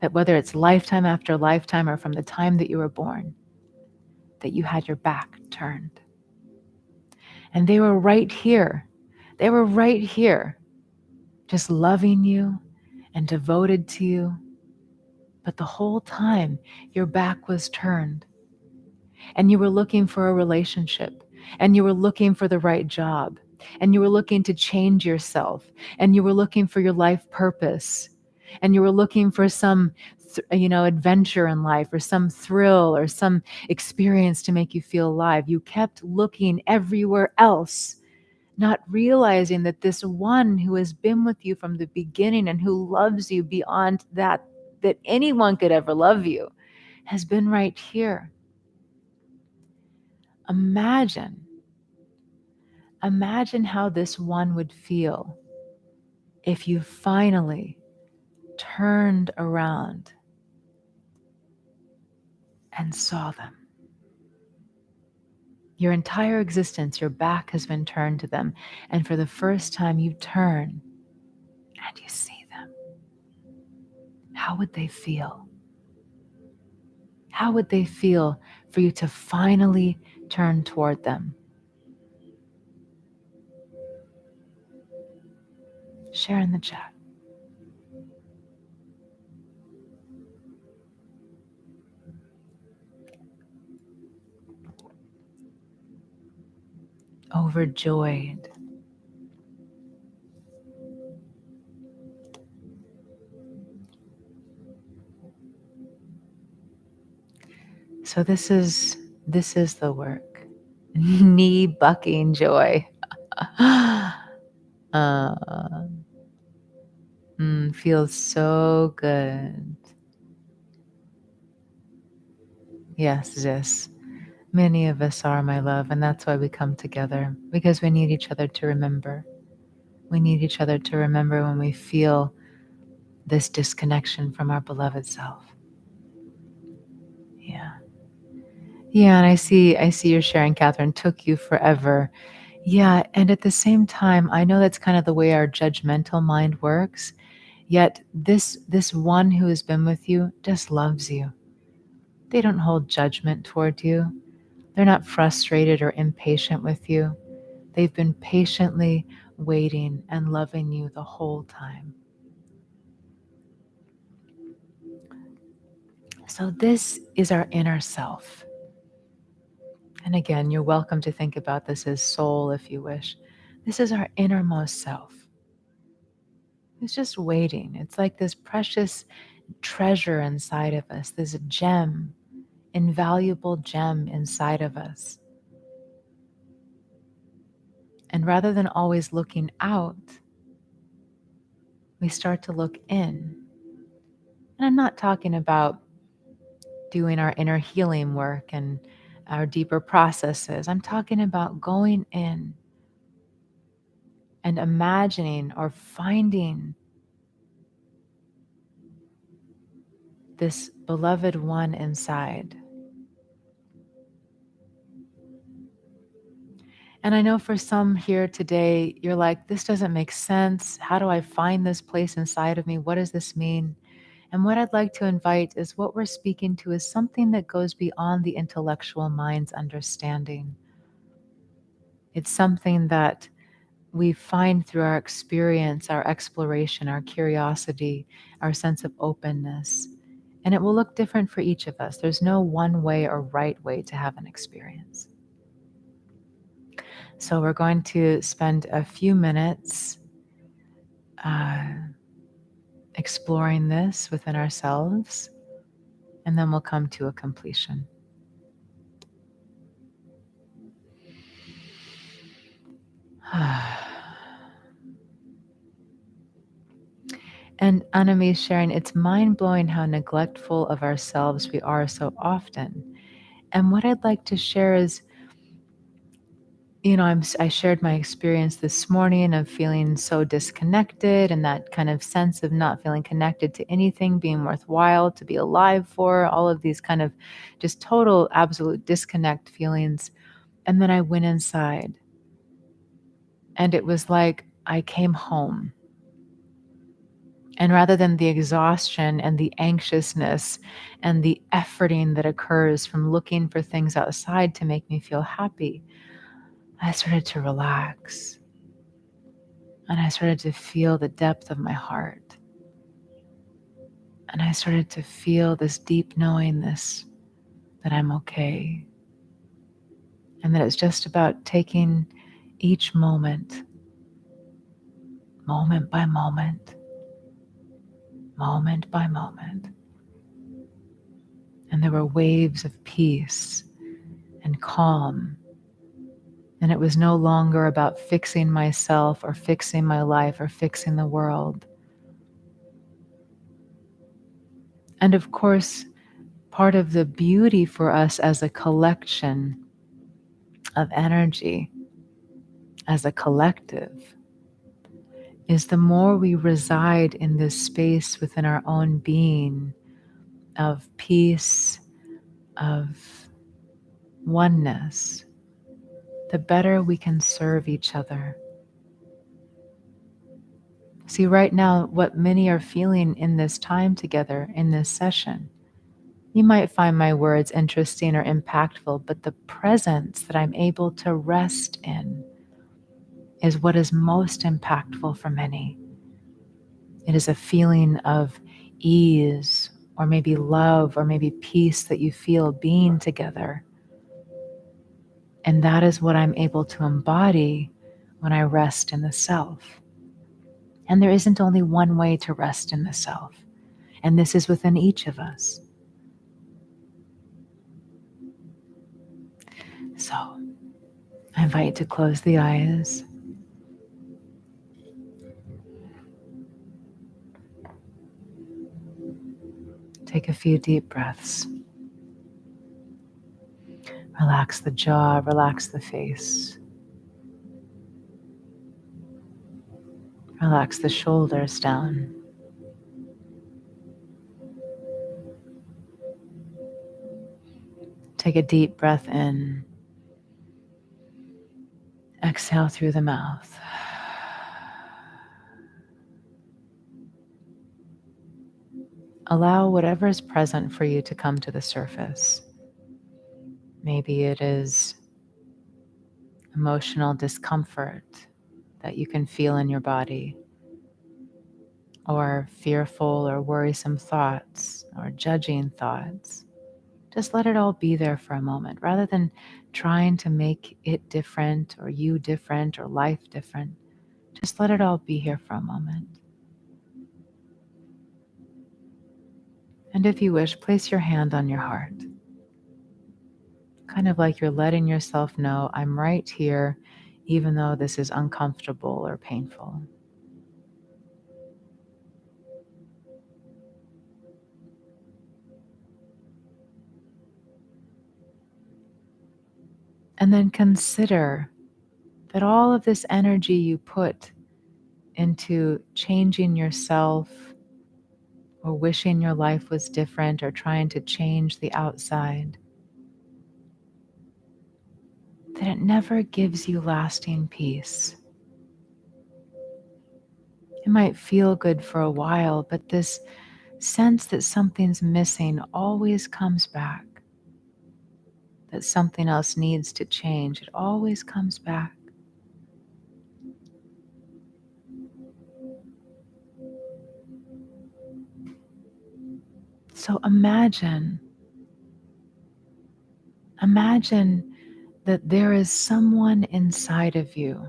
that whether it's lifetime after lifetime or from the time that you were born, that you had your back turned. And they were right here. They were right here, just loving you and devoted to you. But the whole time, your back was turned. And you were looking for a relationship, and you were looking for the right job, and you were looking to change yourself, and you were looking for your life purpose, and you were looking for some adventure in life or some thrill or some experience to make you feel alive. You kept looking everywhere else, not realizing that this one who has been with you from the beginning and who loves you beyond that anyone could ever love you has been right here. Imagine how this one would feel if you finally turned around and saw them. Your entire existence, your back has been turned to them, and for the first time you turn and you see them. How would they feel? How would they feel for you to finally turn toward them? Share in the chat. Overjoyed, So this is the work. Knee bucking joy. uh, Feels so good. Yes, yes. Many of us are, my love, and that's why we come together, because we need each other to remember. We need each other to remember when we feel this disconnection from our beloved self. Yeah. Yeah, and I see you're sharing, Catherine, took you forever. Yeah, and at the same time, I know that's kind of the way our judgmental mind works. Yet this one who has been with you just loves you. They don't hold judgment toward you. They're not frustrated or impatient with you. They've been patiently waiting and loving you the whole time. So this is our inner self. And again, you're welcome to think about this as soul if you wish. This is our innermost self. It's just waiting. It's like this precious treasure inside of us, this gem, invaluable gem inside of us. And rather than always looking out, we start to look in. And I'm not talking about doing our inner healing work and our deeper processes. I'm talking about going in and imagining or finding this beloved one inside. And I know for some here today, you're like, this doesn't make sense. How do I find this place inside of me? What does this mean? And what I'd like to invite is what we're speaking to is something that goes beyond the intellectual mind's understanding. It's something that we find through our experience, our exploration, our curiosity, our sense of openness. And it will look different for each of us. There's no one way or right way to have an experience. So we're going to spend a few minutes uh, exploring this within ourselves, and then we'll come to a completion. And Anami is sharing, it's mind-blowing how neglectful of ourselves we are so often. And what I'd like to share is, I shared my experience this morning of feeling so disconnected and that kind of sense of not feeling connected to anything being worthwhile to be alive for, all of these kind of just total, absolute disconnect feelings. And then I went inside and it was like I came home. And rather than the exhaustion and the anxiousness and the efforting that occurs from looking for things outside to make me feel happy, I started to relax. And I started to feel the depth of my heart. And I started to feel this deep knowingness that I'm okay. And that it's just about taking each moment, moment by moment, moment by moment. And there were waves of peace and calm. And it was no longer about fixing myself or fixing my life or fixing the world. And of course, part of the beauty for us as a collection of energy, as a collective, is the more we reside in this space within our own being of peace, of oneness, the better we can serve each other. See, right now, what many are feeling in this time together, in this session, you might find my words interesting or impactful, but the presence that I'm able to rest in is what is most impactful for many. It is a feeling of ease, or maybe love, or maybe peace that you feel being together. And that is what I'm able to embody when I rest in the self. And there isn't only one way to rest in the self, and this is within each of us. So, I invite you to close the eyes. Take a few deep breaths. Relax the jaw, relax the face. Relax the shoulders down. Take a deep breath in. Exhale through the mouth. Allow whatever is present for you to come to the surface. Maybe it is emotional discomfort that you can feel in your body, or fearful or worrisome thoughts, or judging thoughts. Just let it all be there for a moment, rather than trying to make it different, or you different, or life different. Just let it all be here for a moment. And if you wish, place your hand on your heart. Kind of like you're letting yourself know, I'm right here, even though this is uncomfortable or painful. And then consider that all of this energy you put into changing yourself, or wishing your life was different, or trying to change the outside, that it never gives you lasting peace. It might feel good for a while, but this sense that something's missing always comes back, that something else needs to change. It always comes back. So imagine that there is someone inside of you,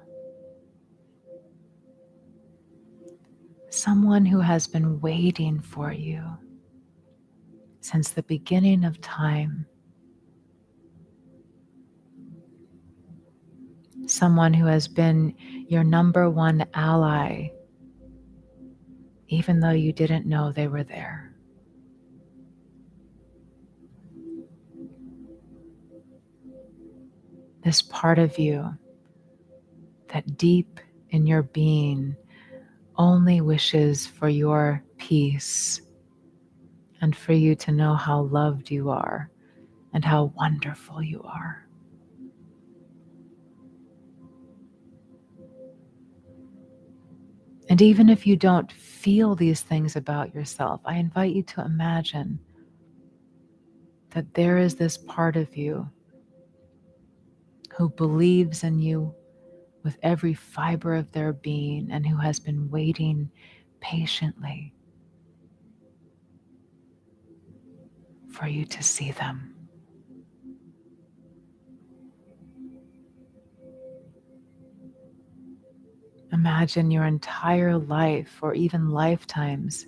someone who has been waiting for you since the beginning of time, someone who has been your number one ally, even though you didn't know they were there. This part of you that deep in your being only wishes for your peace and for you to know how loved you are and how wonderful you are. And even if you don't feel these things about yourself, I invite you to imagine that there is this part of you who believes in you with every fiber of their being, and who has been waiting patiently for you to see them. Imagine your entire life, or even lifetimes,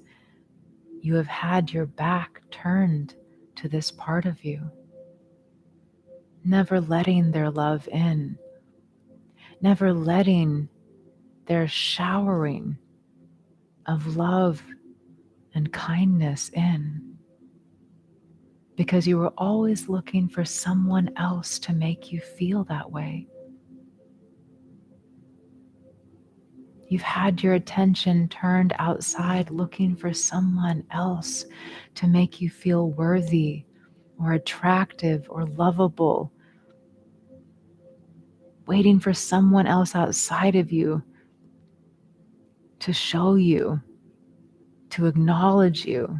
you have had your back turned to this part of you, never letting their love in, never letting their showering of love and kindness in, because you were always looking for someone else to make you feel that way. You've had your attention turned outside, looking for someone else to make you feel worthy or attractive or lovable, waiting for someone else outside of you to show you, to acknowledge you.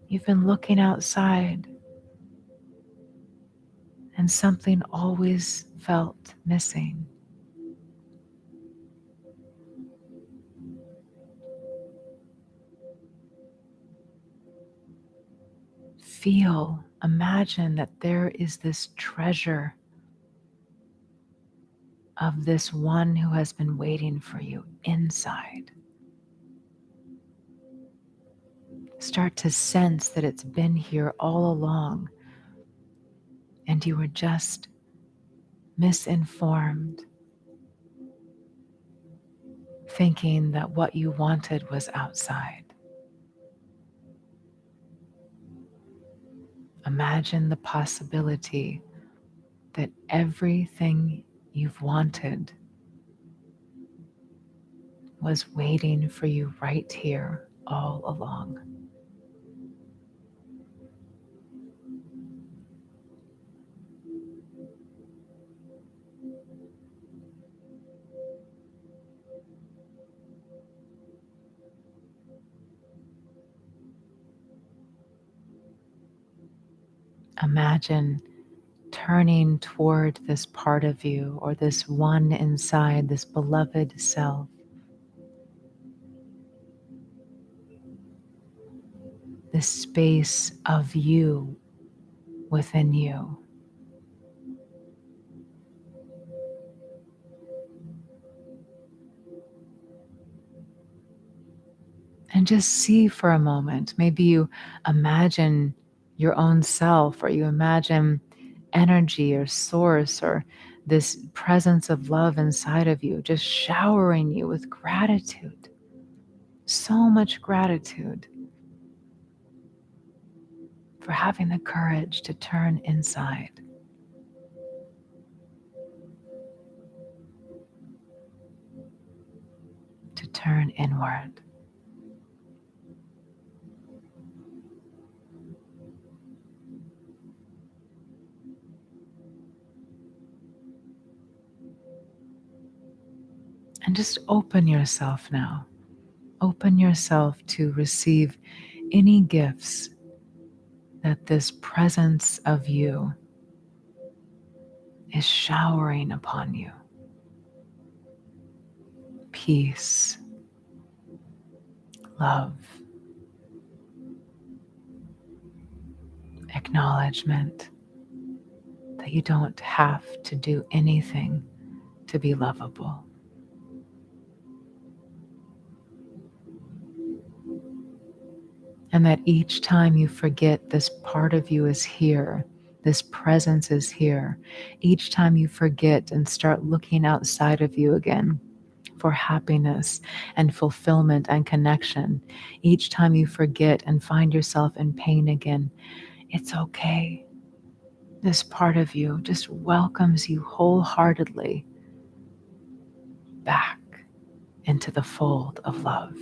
You've been looking outside, and something always felt missing. Feel, imagine that there is this treasure of this one who has been waiting for you inside. Start to sense that it's been here all along, and you were just misinformed, thinking that what you wanted was outside. Imagine the possibility that everything you've wanted was waiting for you right here all along. Imagine turning toward this part of you, or this one inside, this beloved self, this space of you within you. And just see for a moment. Maybe you imagine your own self, or you imagine energy or source, or this presence of love inside of you, just showering you with gratitude. So much gratitude for having the courage to turn inside, to turn inward. And just open yourself now. Open yourself to receive any gifts that this presence of you is showering upon you. Peace, love, acknowledgement that you don't have to do anything to be lovable. And that each time you forget this part of you is here, this presence is here, each time you forget and start looking outside of you again for happiness and fulfillment and connection, each time you forget and find yourself in pain again, it's okay. This part of you just welcomes you wholeheartedly back into the fold of love.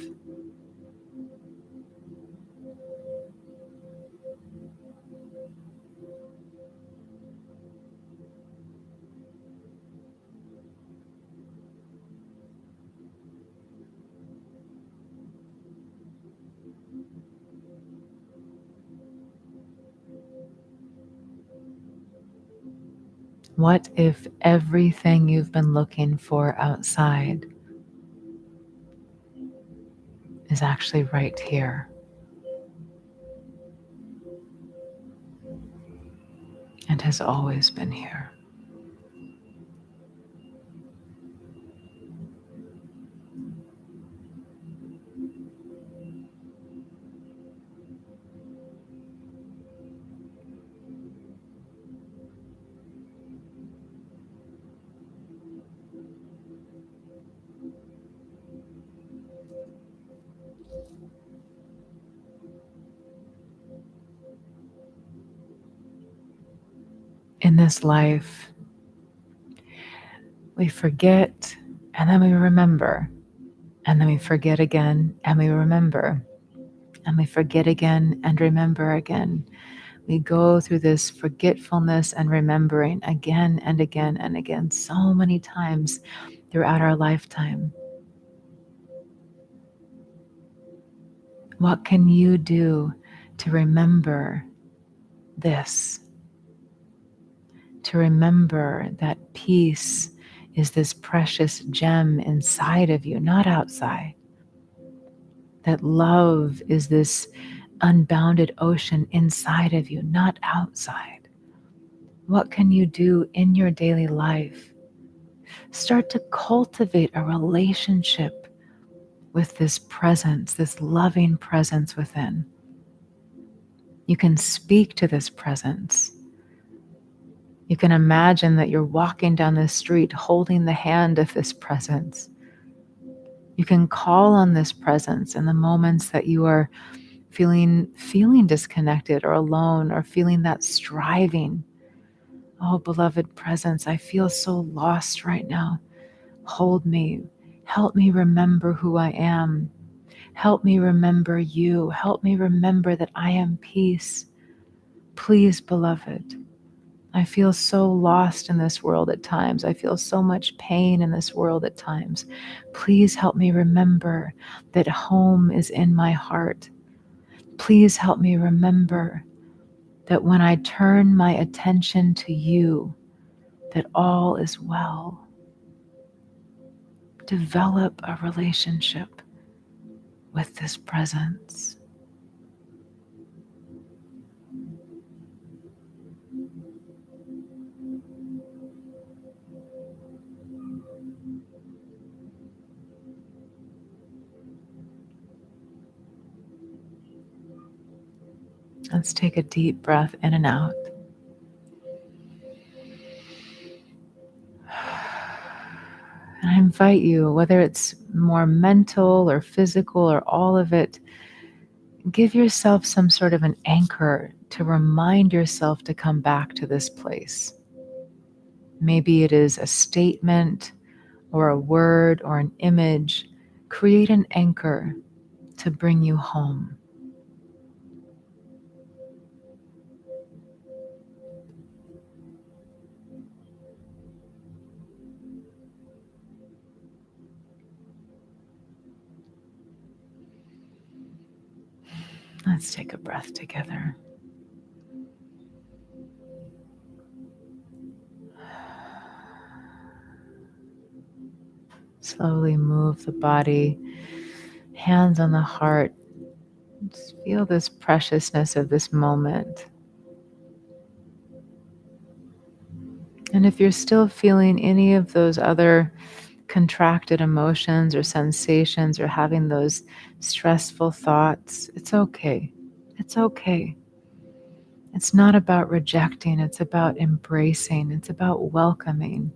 What if everything you've been looking for outside is actually right here and has always been here? In this life, we forget and then we remember, and then we forget again and we remember, and we forget again and remember again. We go through this forgetfulness and remembering again and again and again, so many times throughout our lifetime. What can you do to remember this? To remember that peace is this precious gem inside of you, not outside. That love is this unbounded ocean inside of you, not outside. What can you do in your daily life? Start to cultivate a relationship with this presence, this loving presence within. You can speak to this presence. You can imagine that you're walking down the street holding the hand of this presence. You can call on this presence in the moments that you are feeling disconnected or alone or feeling that striving. Oh, beloved presence, I feel so lost right now. Hold me. Help me remember who I am. Help me remember you. Help me remember that I am peace. Please, beloved. I feel so lost in this world at times. I feel so much pain in this world at times. Please help me remember that home is in my heart. Please help me remember that when I turn my attention to you, that all is well. Develop a relationship with this presence. Let's take a deep breath in and out. And I invite you, whether it's more mental or physical or all of it, give yourself some sort of an anchor to remind yourself to come back to this place. Maybe it is a statement or a word or an image. Create an anchor to bring you home. Let's take a breath together. Slowly move the body, hands on the heart. Just feel this preciousness of this moment. And if you're still feeling any of those other contracted emotions or sensations or having those stressful thoughts, it's okay. It's okay. It's not about rejecting, it's about embracing, it's about welcoming.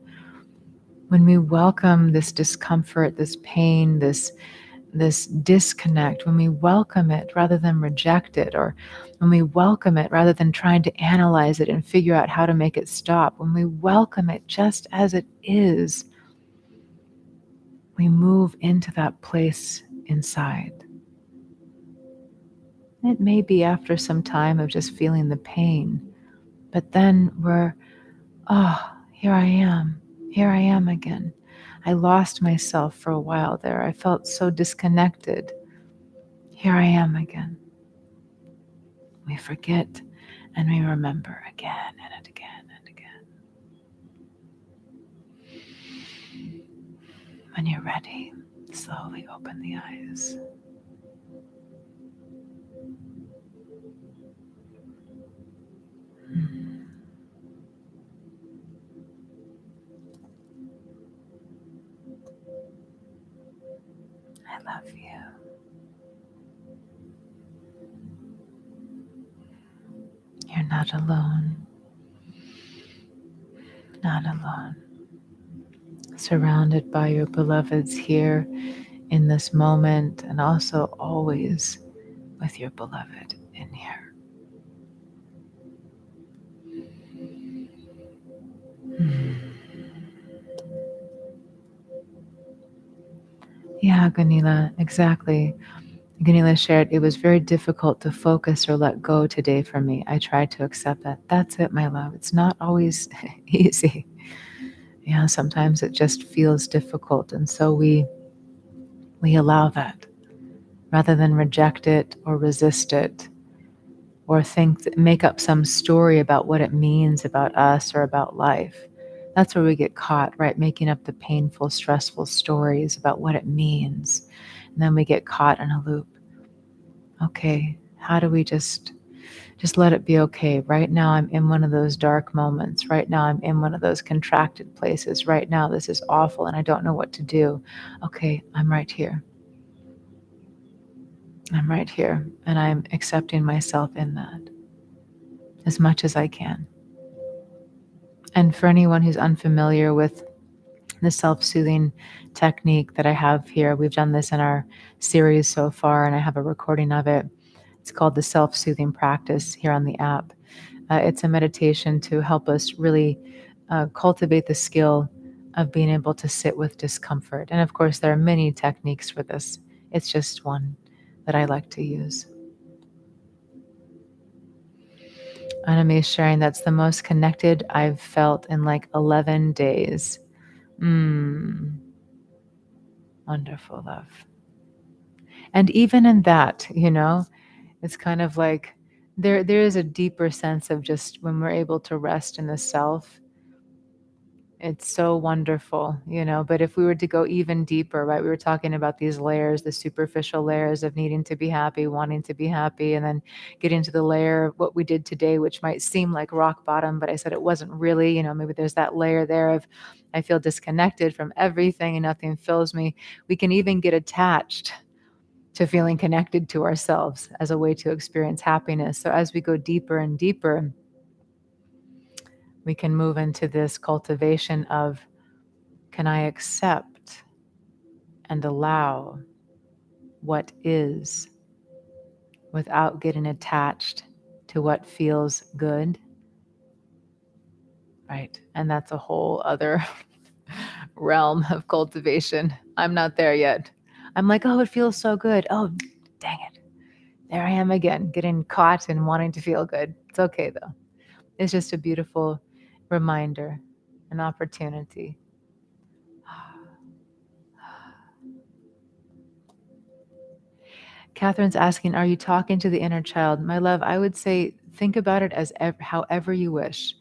When we welcome this discomfort, this pain, this disconnect, when we welcome it rather than reject it, or when we welcome it rather than trying to analyze it and figure out how to make it stop, when we welcome it just as it is, we move into that place inside. It may be after some time of just feeling the pain, but then we're, oh, here I am. Here I am again. I lost myself for a while there. I felt so disconnected. Here I am again. We forget and we remember again and again and again. When you're ready, slowly open the eyes. I love you. You're not alone. Not alone. Surrounded by your beloveds here in this moment, and also always with your beloved in here. Yeah, Ganila, exactly. Ganila shared, it was very difficult to focus or let go today for me. I tried to accept that. That's it, my love. It's not always easy. Yeah, sometimes it just feels difficult. And so we allow that rather than reject it or resist it or make up some story about what it means about us or about life. That's where we get caught, right? Making up the painful, stressful stories about what it means. And then we get caught in a loop. Okay, how do we just let it be okay? Right now I'm in one of those dark moments. Right now I'm in one of those contracted places. Right now this is awful and I don't know what to do. Okay, I'm right here. I'm right here and I'm accepting myself in that as much as I can. And for anyone who's unfamiliar with the self-soothing technique that I have here, we've done this in our series so far, and I have a recording of it. It's called the self-soothing practice here on the app. It's a meditation to help us really cultivate the skill of being able to sit with discomfort. And of course, there are many techniques for this. It's just one that I like to use. Anime is sharing that's the most connected I've felt in like 11 days. Wonderful, love. And even in that, it's kind of like there is a deeper sense of just when we're able to rest in the self. It's so wonderful, but if we were to go even deeper, right? We were talking about these layers, the superficial layers of needing to be happy, wanting to be happy, and then get into the layer of what we did today, which might seem like rock bottom, but I said it wasn't really, maybe there's that layer there of I feel disconnected from everything and nothing fills me. We can even get attached to feeling connected to ourselves as a way to experience happiness. So as we go deeper and deeper, we can move into this cultivation of, can I accept and allow what is without getting attached to what feels good? Right. And that's a whole other realm of cultivation. I'm not there yet. I'm like, oh, it feels so good. Oh, dang it. There I am again, getting caught and wanting to feel good. It's okay though. It's just a beautiful reminder, an opportunity. Catherine's asking, are you talking to the inner child? My love, I would say think about it as however you wish.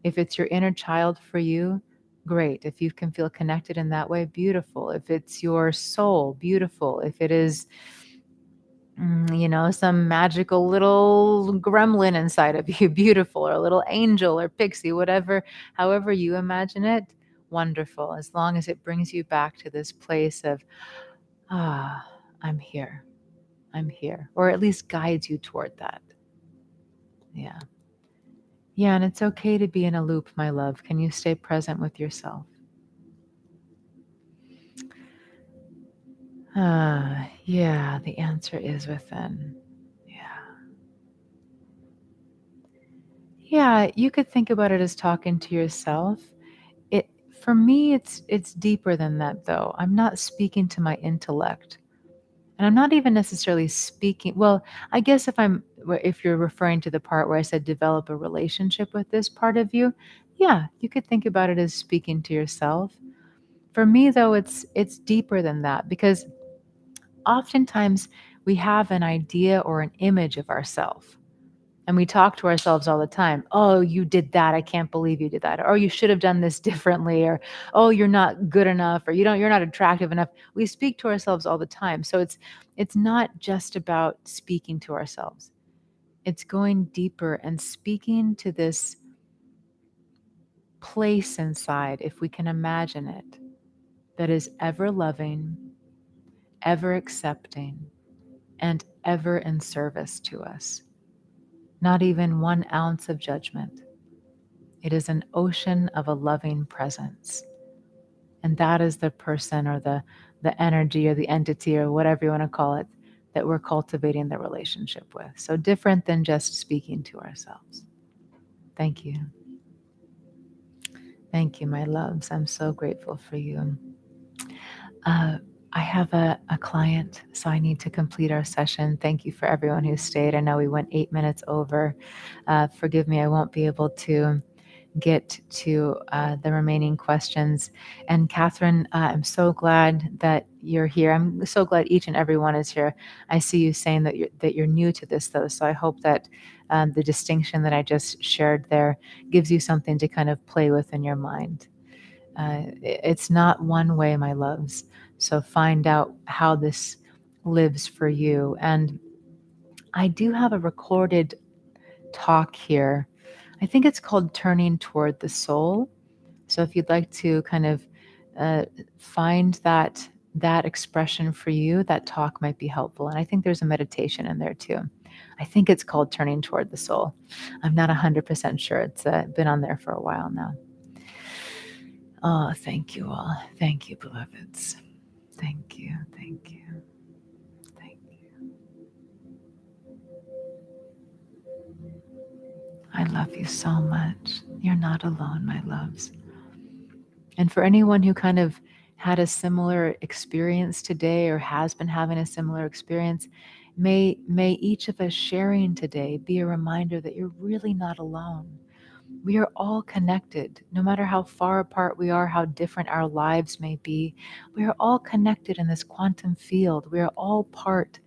If it's your inner child for you, great. If you can feel connected in that way, beautiful. If it's your soul, beautiful. If it is, some magical little gremlin inside of you, beautiful, or a little angel or pixie, whatever, however you imagine it, wonderful. As long as it brings you back to this place of, I'm here. I'm here, or at least guides you toward that. Yeah. Yeah, and it's okay to be in a loop, my love. Can you stay present with yourself? Yeah, the answer is within. Yeah. Yeah, you could think about it as talking to yourself. It for me it's deeper than that though. I'm not speaking to my intellect. And I'm not even necessarily speaking, well, I guess if you're referring to the part where I said develop a relationship with this part of you, yeah, you could think about it as speaking to yourself. For me though, it's deeper than that because oftentimes we have an idea or an image of ourselves. And we talk to ourselves all the time. Oh, you did that. I can't believe you did that. Or you should have done this differently. Or, oh, you're not good enough. Or you're not attractive enough. We speak to ourselves all the time. So it's not just about speaking to ourselves. It's going deeper and speaking to this place inside, if we can imagine it, that is ever loving, ever accepting, and ever in service to us. Not even 1 ounce of judgment. It is an ocean of a loving presence. And that is the person or the energy or the entity or whatever you want to call it that we're cultivating the relationship with. So different than just speaking to ourselves. Thank you. Thank you, my loves. I'm so grateful for you. I have a client, so I need to complete our session. Thank you for everyone who stayed. I know we went 8 minutes over. Forgive me, I won't be able to get to the remaining questions. And Catherine, I'm so glad that you're here. I'm so glad each and every one is here. I see you saying that you're new to this, though. So I hope that the distinction that I just shared there gives you something to kind of play with in your mind. It's not one way, my loves. So find out how this lives for you. And I do have a recorded talk here. I think it's called Turning Toward the Soul. So if you'd like to kind of find that expression for you, that talk might be helpful. And I think there's a meditation in there too. I think it's called Turning Toward the Soul. I'm not 100% sure. It's been on there for a while now. Oh, thank you all. Thank you, beloveds. Thank you. Thank you. Thank you. I love you so much. You're not alone, my loves. And for anyone who kind of had a similar experience today or has been having a similar experience, may each of us sharing today be a reminder that you're really not alone. We are all connected. No matter how far apart we are, how different our lives may be, we are all connected in this quantum field. We are all part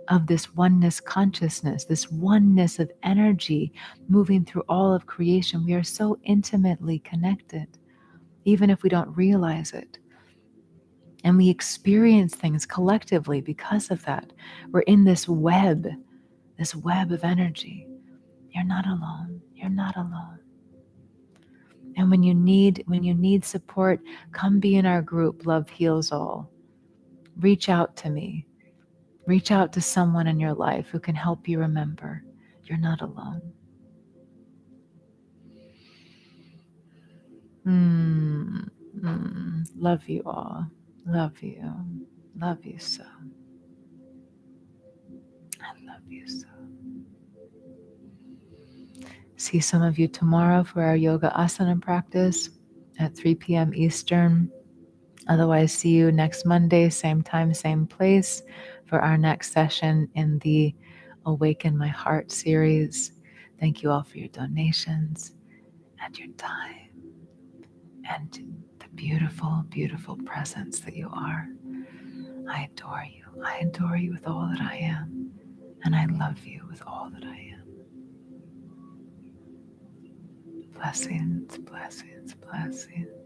of this oneness consciousness, this oneness of energy moving through all of creation. We are so intimately connected, even if we don't realize it. And we experience things collectively because of that. We're in this web of energy. You're not alone. You're not alone. And when you need support, come be in our group, Love Heals All. Reach out to me. Reach out to someone in your life who can help you remember you're not alone. Love you all. Love you. Love you so. I love you so. See some of you tomorrow for our yoga asana practice at 3 p.m. Eastern. Otherwise, see you next Monday, same time, same place, for our next session in the Awaken My Heart series. Thank you all for your donations and your time and the beautiful, beautiful presence that you are. I adore you. I adore you with all that I am. And I love you with all that I am. Blessings, blessings, blessings.